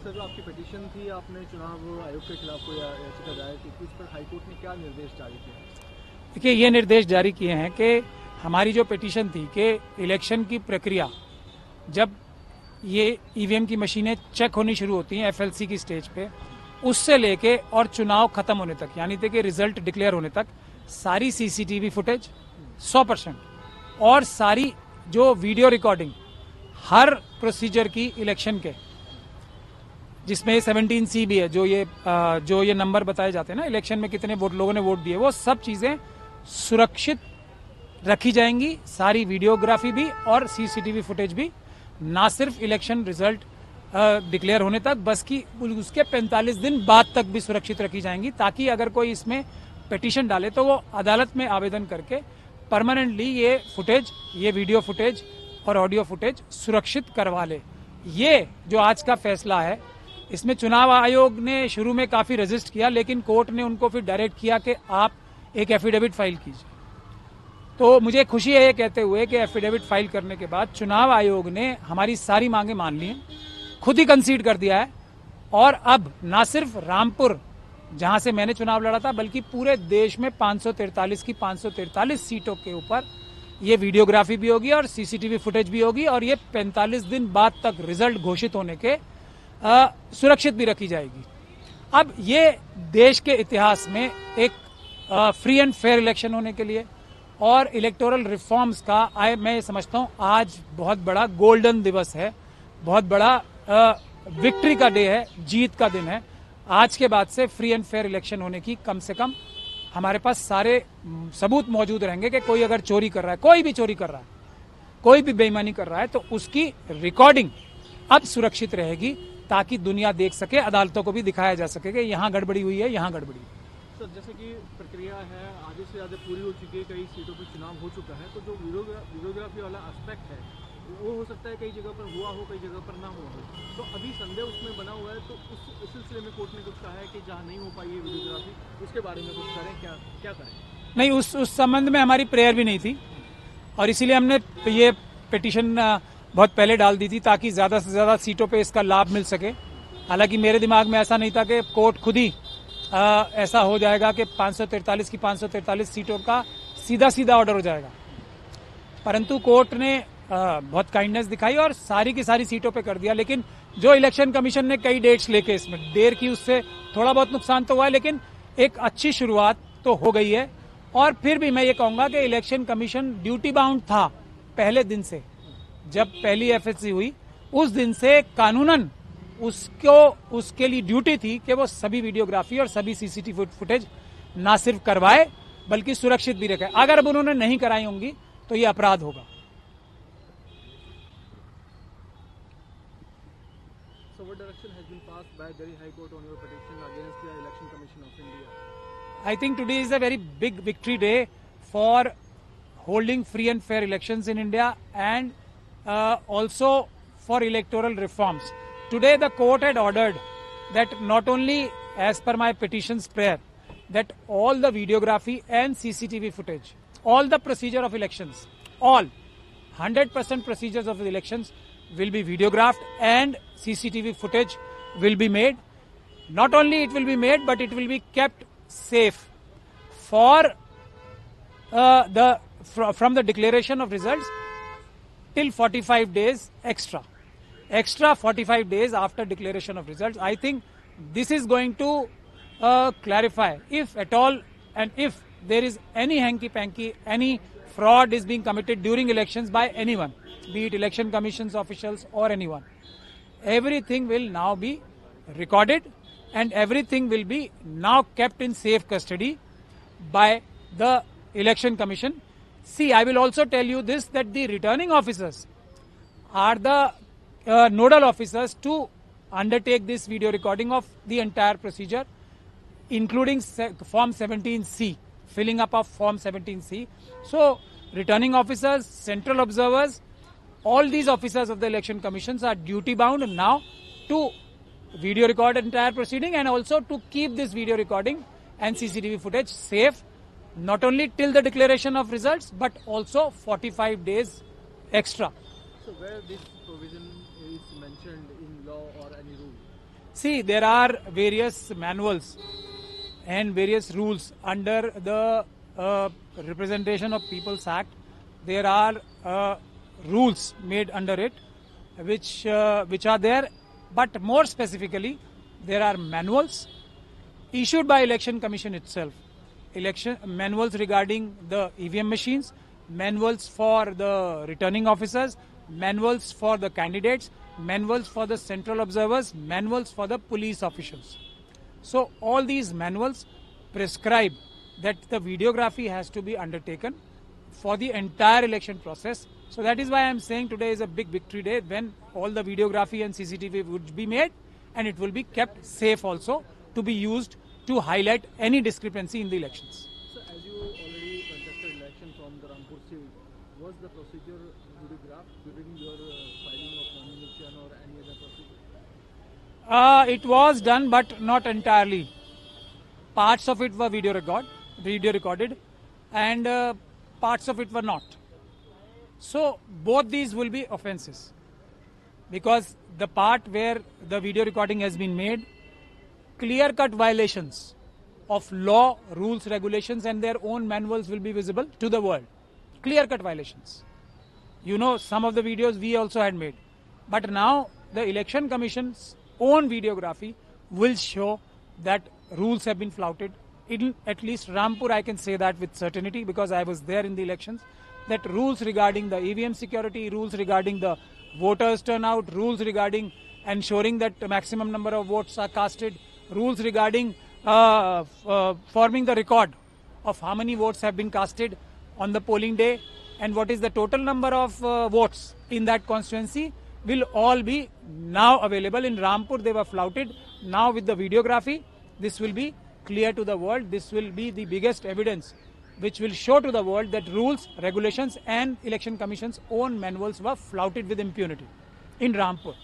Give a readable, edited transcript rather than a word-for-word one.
Sir, जो आपकी petition थी, आपने चुनाव आयोग के खिलाफ कोई याचिका दायर की थी, उस पर हाईकोर्ट ने क्या निर्देश जारी किए? देखिए, ये निर्देश जारी किए हैं कि हमारी जो पिटीशन थी कि इलेक्शन की प्रक्रिया जब ये ईवीएम की मशीनें चेक होनी शुरू होती हैं एफएलसी की स्टेज पे, उससे लेके और चुनाव खत्म होने तक, यानी कि रिजल्ट डिक्लेयर होने तक सारी सीसीटीवी फुटेज 100% और सारी जो वीडियो रिकॉर्डिंग हर प्रोसीजर की इलेक्शन के, जिसमें 17C भी है, जो ये नंबर बताए जाते हैं ना इलेक्शन में कितने लोगों ने वोट दिए, वो सब चीजें सुरक्षित रखी जाएंगी, सारी वीडियोग्राफी भी और सीसीटीवी फुटेज भी, ना सिर्फ इलेक्शन रिजल्ट डिक्लेयर होने तक बल्कि उसके 45 दिन बाद तक भी सुरक्षित रखी जाएंगी, ताकि अगर कोई इसमें पिटीशन डाले तो वो अदालत में आवेदन करके परमानेंटली ये फुटेज, ये वीडियो फुटेज और ऑडियो फुटेज सुरक्षित करवा ले। ये जो आज का फैसला है, इसमें चुनाव आयोग ने शुरू में काफी रेजिस्ट किया, लेकिन कोर्ट ने उनको फिर डायरेक्ट किया कि आप एक एफिडेविट फाइल कीजिए। तो मुझे खुशी है ये कहते हुए कि एफिडेविट फाइल करने के बाद चुनाव आयोग ने हमारी सारी मांगे मान ली हैं, खुद ही कंसीड कर दिया है, और अब ना सिर्फ रामपुर जहां से मैंने चुनाव लड़ा था, बल्कि पूरे देश में 543 की 543 सीटों के ऊपर ये वीडियोग्राफी भी होगी और सीसीटीवी फुटेज भी होगी, और ये 45 दिन बाद तक रिजल्ट घोषित होने के सुरक्षित भी रखी जाएगी। अब ये देश के इतिहास में एक फ्री एंड फेयर इलेक्शन होने के लिए और इलेक्टोरल रिफॉर्म्स का मैं समझता हूं आज बहुत बड़ा गोल्डन दिवस है, बहुत बड़ा विक्ट्री का डे है, जीत का दिन है। आज के बाद से फ्री एंड फेयर इलेक्शन होने की कम से कम हमारे पास सारे सबूत मौजूद रहेंगे कि कोई अगर चोरी कर रहा है, कोई भी चोरी कर रहा है, कोई भी बेईमानी कर रहा है, तो उसकी रिकॉर्डिंग अब सुरक्षित रहेगी, ताकि दुनिया देख सके, अदालतों को भी दिखाया जा सके कि यहाँ गड़बड़ी हुई है, यहाँ गड़बड़ी। सर, जैसे कि प्रक्रिया है आधे से ज्यादा पूरी हो चुकी है, कई सीटों पर चुनाव हो चुका है, तो जो वीडियोग्राफी वाला एस्पेक्ट है वो हो सकता है कई जगह पर हुआ हो, कई जगह पर ना हुआ हो, तो अभी संदेह उसमें बना हुआ है, तो उस सिलसिले में कोर्ट ने कुछ कहा है कि जहाँ नहीं हो पाई है वीडियोग्राफी, उसके बारे में कुछ करें, क्या करें? नहीं, उस संबंध में हमारी प्रेयर भी नहीं थी, और इसीलिए हमने ये पिटीशन बहुत पहले डाल दी थी, ताकि ज्यादा से ज्यादा सीटों पे इसका लाभ मिल सके। हालांकि मेरे दिमाग में ऐसा नहीं था कि कोर्ट खुद ही ऐसा हो जाएगा कि 543 की 543 सीटों का सीधा सीधा ऑर्डर हो जाएगा, परंतु कोर्ट ने बहुत काइंडनेस दिखाई और सारी की सारी सीटों पे कर दिया। लेकिन जो इलेक्शन कमीशन ने कई डेट्स लेके इसमें देर की, उससे थोड़ा बहुत नुकसान तो हुआ है, लेकिन एक अच्छी शुरुआत तो हो गई है। और फिर भी मैं ये कहूंगा कि इलेक्शन कमीशन ड्यूटी बाउंड था पहले दिन से, जब पहली एफएससी हुई उस दिन से कानूनन उसके लिए ड्यूटी थी कि वो सभी वीडियोग्राफी और सभी सीसीटीवी फुटेज ना सिर्फ करवाए बल्कि सुरक्षित भी रखे। अगर अब उन्होंने नहीं कराई होंगी तो ये अपराध होगा। So what direction has been passed by Delhi High Court on your petition against the Election Commission of India? I think today is a very big victory day for holding free and fair elections in India, and also for electoral reforms. Today the court had ordered that not only as per my petition's prayer, that all the videography and CCTV footage, all the procedure of elections, all 100% procedures of the elections will be videographed and CCTV footage will be made. Not only it will be made, but it will be kept safe for from the declaration of results till 45 days extra 45 days after declaration of results. I think this is going to clarify, if at all, and if there is any hanky-panky, any fraud is being committed during elections by anyone, be it election commission's officials or anyone, everything will now be recorded and everything will be now kept in safe custody by the election commission. See, I will also tell you this, that the returning officers are the nodal officers to undertake this video recording of the entire procedure, including Form 17C, filling up of Form 17C. So, returning officers, central observers, all these officers of the election commissions are duty bound now to video record entire proceeding and also to keep this video recording and CCTV footage safe, not only till the declaration of results but also 45 days extra. So where this provision is mentioned in law or any rule? See, there are various manuals and various rules under the Representation of People's Act. There are rules made under it, which are there, but more specifically, there are manuals issued by Election Commission itself. Election manuals regarding the EVM machines, manuals for the returning officers, manuals for the candidates, manuals for the central observers, manuals for the police officials. So all these manuals prescribe that the videography has to be undertaken for the entire election process. So that is why I am saying today is a big victory day, when all the videography and CCTV would be made, and it will be kept safe also to be used to highlight any discrepancy in the elections. So as you already contested election from the Rampur seat, was the procedure videographed during your filing of nomination or any other procedure? It was done, but not entirely. Parts of it were video recorded, and parts of it were not. So both these will be offences, because the part where the video recording has been made, clear-cut violations of law, rules, regulations and their own manuals will be visible to the world. Clear-cut violations. You know, some of the videos we also had made. But now the Election Commission's own videography will show that rules have been flouted. In at least Rampur, I can say that with certainty, because I was there in the elections, that rules regarding the EVM security, rules regarding the voters turnout, rules regarding ensuring that the maximum number of votes are casted, rules regarding forming the record of how many votes have been casted on the polling day and what is the total number of votes in that constituency will all be now available. In Rampur they were flouted. Now with the videography, this will be clear to the world. This will be the biggest evidence which will show to the world that rules, regulations and Election Commission's own manuals were flouted with impunity in Rampur.